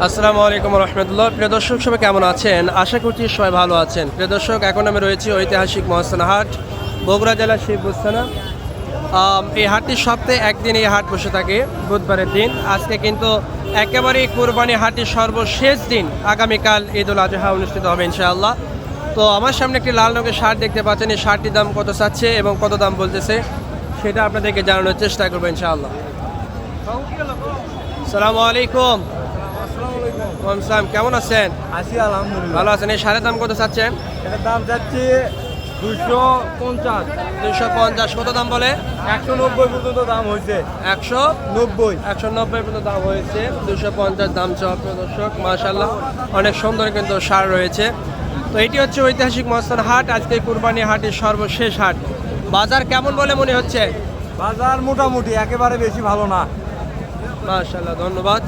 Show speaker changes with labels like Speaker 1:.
Speaker 1: আসসালামু আলাইকুম রহমতুল্লাহ। প্রিয় দর্শক, সবাই কেমন আছেন? আশা করছি সবাই ভালো আছেন। প্রিয় দর্শক, এখন আমি রয়েছি ঐতিহাসিক মহাস্থান হাট, বগুড়া জেলার শিবগুস্থানা। এই হাটটি সপ্তাহে একদিন এই হাট বসে থাকে, বুধবারের দিন। আজকে কিন্তু একেবারেই কোরবানি হাটটির সর্বশেষ দিন। আগামীকাল ঈদুল আজহা অনুষ্ঠিত হবে ইনশাআল্লাহ। তো আমার সামনে একটি লাল রঙের শার্ট দেখতে পাচ্ছেন। এই শার্টটির দাম কত চাচ্ছে এবং কত দাম বলতেছে সেটা আপনাদেরকে জানানোর চেষ্টা করবো ইনশাআল্লাহ। আসসালামু আলাইকুম। সালাম, কেমন আছেন?
Speaker 2: আছি আলহামদুলিল্লাহ।
Speaker 1: ভালো আছেন। এই শাড়ির দাম কত চাচ্ছেন?
Speaker 2: এটার দাম যাচ্ছে 250।
Speaker 1: 250। কত দাম বলে?
Speaker 2: 190 পর্যন্ত দাম হয়েছে।
Speaker 1: 190
Speaker 2: 190
Speaker 1: পর্যন্ত দাম হয়েছে। 250 দাম চাওয়া। প্রিয় দর্শক, মাশাআল্লাহ অনেক সুন্দর কিন্তু শাড়ি রয়েছে। তো এটি হচ্ছে ঐতিহাসিক মহাস্থান হাট, আজকে কুরবানি হাটের সর্বশেষ হাট। বাজার কেমন বলে মনে হচ্ছে?
Speaker 2: বাজার মোটামুটি, একেবারে বেশি ভালো না।
Speaker 1: মাশাআল্লাহ, ধন্যবাদ।